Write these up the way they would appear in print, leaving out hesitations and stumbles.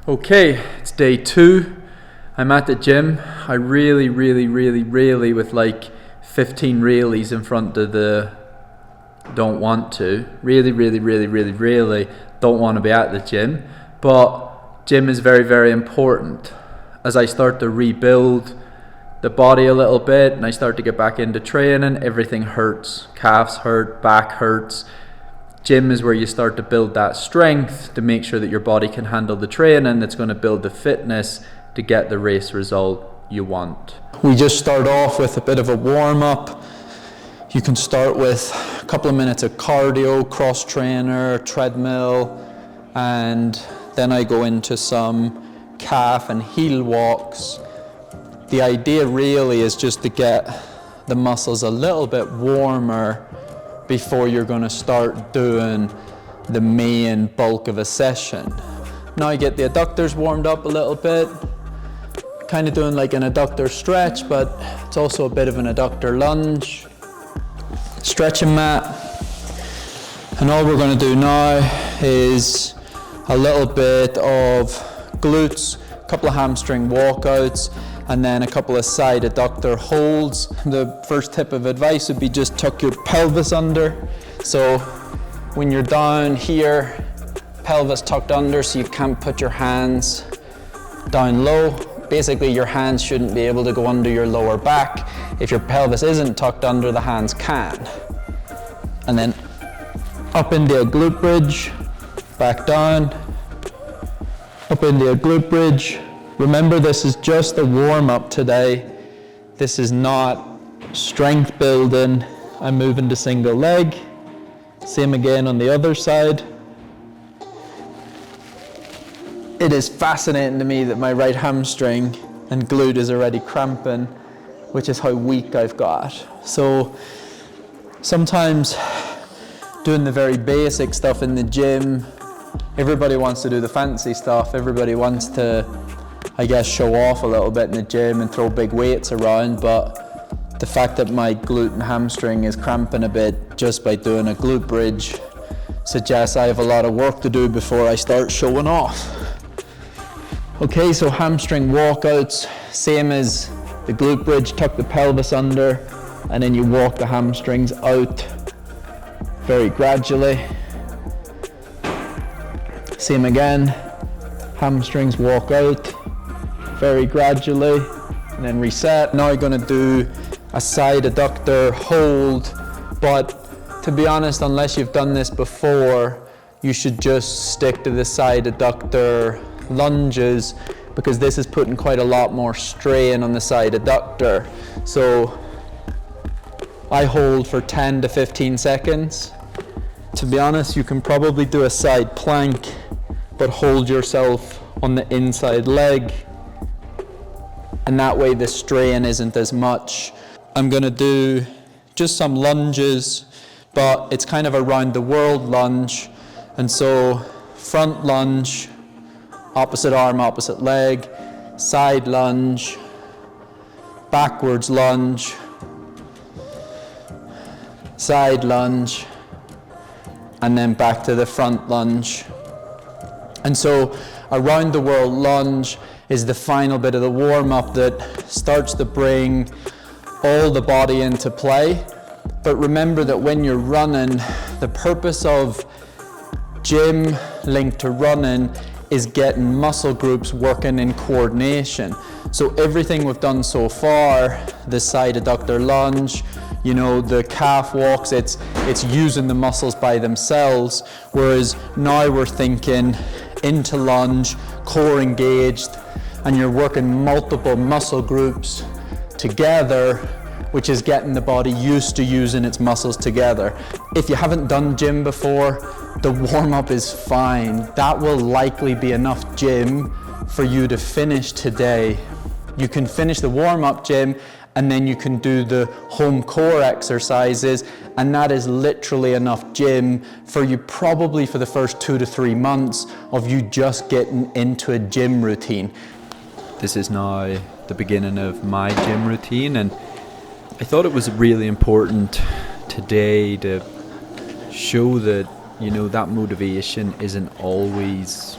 Okay, it's day 2. I'm at the gym. I really, with like 15 realies in front of the don't want to. Really don't want to be at the gym. But gym is very important. As I start to rebuild the body a little bit and I start to get back into training, everything hurts. Calves hurt, back hurts. Gym is where you start to build that strength to make sure that your body can handle the training that's going to build the fitness to get the race result you want. We just start off with a bit of a warm-up. You can start with a couple of minutes of cardio, cross trainer, treadmill, and then I go into some calf and heel walks. The idea really is just to get the muscles a little bit warmer before you're going to start doing the main bulk of a session. Now you get the adductors warmed up a little bit, kind of doing like an adductor stretch, but it's also a bit of an adductor lunge. Stretching mat. And all we're going to do now is a little bit of glutes, a couple of hamstring walkouts, and then a couple of side adductor holds. The first tip of advice would be just tuck your pelvis under. So when you're down here, pelvis tucked under so you can't put your hands down low. Basically your hands shouldn't be able to go under your lower back. If your pelvis isn't tucked under, the hands can. And then up into a glute bridge, back down, up into a glute bridge. Remember, this is just a warm-up today. This is not strength building. I'm moving to single leg. Same again on the other side. It is fascinating to me that my right hamstring and glute is already cramping, which is how weak I've got. So sometimes doing the very basic stuff in the gym, everybody wants to do the fancy stuff. Everybody wants to, I guess, show off a little bit in the gym and throw big weights around, but the fact that my glute and hamstring is cramping a bit just by doing a glute bridge suggests I have a lot of work to do before I start showing off. Okay, so hamstring walkouts, same as the glute bridge, tuck the pelvis under, and then you walk the hamstrings out very gradually. Same again, hamstrings walk out very gradually, and then reset. Now you're going to do a side adductor hold, but to be honest, unless you've done this before, you should just stick to the side adductor lunges, because this is putting quite a lot more strain on the side adductor. So I hold for 10 to 15 seconds. To be honest, you can probably do a side plank, but hold yourself on the inside leg, and that way the strain isn't as much. I'm gonna do just some lunges, but it's kind of a round the world lunge. And so front lunge, opposite arm, opposite leg, side lunge, backwards lunge, side lunge, and then back to the front lunge. And so a round the world lunge is the final bit of the warm-up that starts to bring all the body into play. But remember that when you're running, the purpose of gym linked to running is getting muscle groups working in coordination. So everything we've done so far, the side adductor lunge, the calf walks, it's using the muscles by themselves, whereas now we're thinking into lunge, core engaged, and you're working multiple muscle groups together, which is getting the body used to using its muscles together. If you haven't done gym before, the warm-up is fine. That will likely be enough gym for you to finish today. You can finish the warm-up gym, and then you can do the home core exercises, and that is literally enough gym for you, probably for the first 2 to 3 months of you just getting into a gym routine. This is now the beginning of my gym routine, and I thought it was really important today to show that, that motivation isn't always,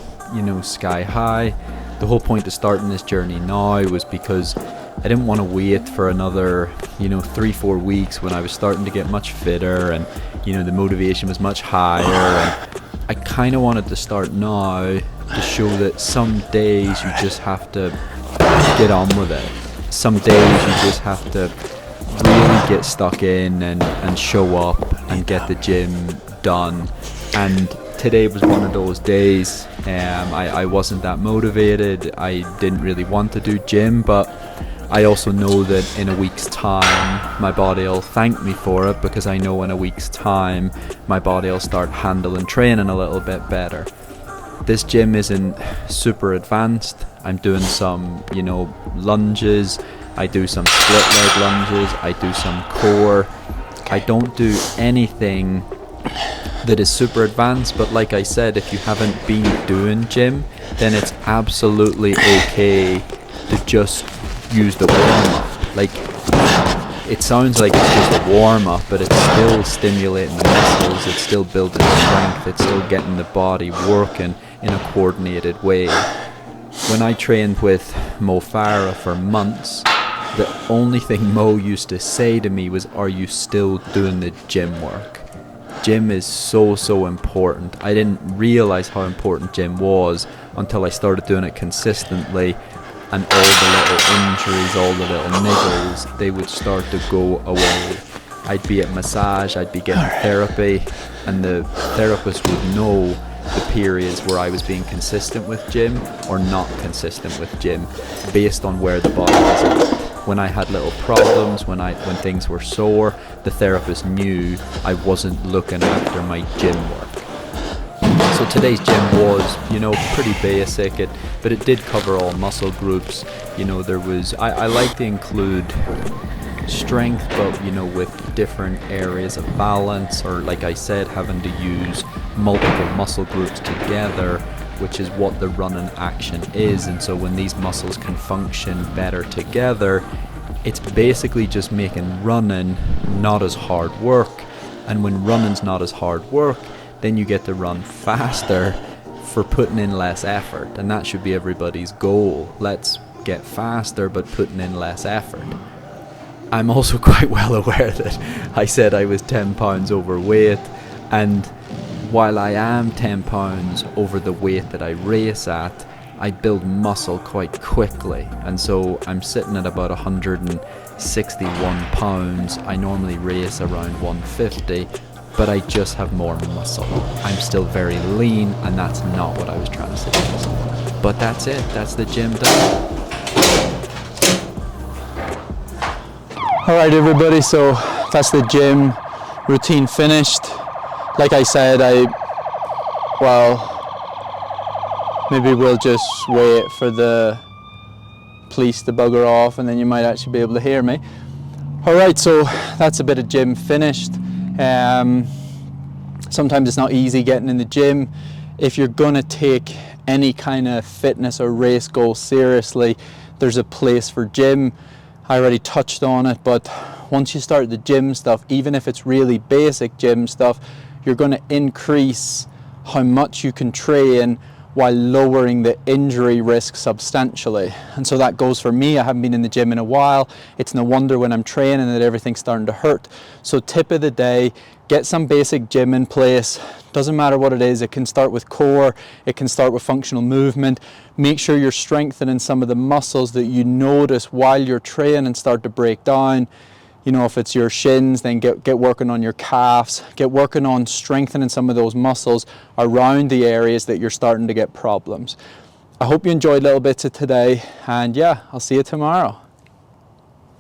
sky high. The whole point of starting this journey now was because I didn't want to wait for another 3-4 weeks when I was starting to get much fitter and the motivation was much higher, and I kind of wanted to start now to show that some days you just have to get on with it. Some days you just have to really get stuck in and show up and get the gym done. And today was one of those days. I wasn't that motivated. I didn't really want to do gym, but I also know that in a week's time my body will thank me for it, because I know in a week's time my body will start handling training a little bit better. This gym isn't super advanced. I'm doing some lunges, I do some split leg lunges, I do some core. I don't do anything that is super advanced, but like I said, if you haven't been doing gym, then it's absolutely okay to just use the warm-up. Like, it sounds like it's just a warm-up, but it's still stimulating the muscles, it's still building strength, it's still getting the body working in a coordinated way. When I trained with Mo Farah for months, the only thing Mo used to say to me was, "Are you still doing the gym work?" Gym is so important. I didn't realize how important gym was until I started doing it consistently, and all the little injuries, all the little niggles, they would start to go away. I'd be at massage, I'd be getting therapy, and the therapist would know the periods where I was being consistent with gym or not consistent with gym based on where the body was at. When I had little problems, when things were sore, the therapist knew I wasn't looking after my gym work. So today's gym was, pretty basic, but it did cover all muscle groups. I like to include strength, but with different areas of balance, or like I said, having to use multiple muscle groups together, which is what the running action is. And so when these muscles can function better together, it's basically just making running not as hard work. And when running's not as hard work, then you get to run faster for putting in less effort, and that should be everybody's goal. Let's get faster but putting in less effort. I'm also quite well aware that I said I was 10 pounds overweight, and while I am 10 pounds over the weight that I race at, I build muscle quite quickly, and so I'm sitting at about 161 pounds. I normally race around 150, but I just have more muscle. I'm still very lean, and that's not what I was trying to suggest. But that's it, that's the gym done. Alright everybody, so that's the gym routine finished. Like I said, maybe we'll just wait for the police to bugger off, and then you might actually be able to hear me. Alright, so that's a bit of gym finished. Sometimes it's not easy getting in the gym. If you're gonna take any kind of fitness or race goal seriously, there's a place for gym. I already touched on it, but once you start the gym stuff, even if it's really basic gym stuff, you're going to increase how much you can train while lowering the injury risk substantially. And so that goes for me. I haven't been in the gym in a while. It's no wonder when I'm training that everything's starting to hurt. So tip of the day, get some basic gym in place. Doesn't matter what it is. It can start with core, it can start with functional movement. Make sure you're strengthening some of the muscles that you notice while you're training and start to break down. If it's your shins, then get working on your calves, get working on strengthening some of those muscles around the areas that you're starting to get problems. I hope you enjoyed little bits of today, and yeah, I'll see you tomorrow.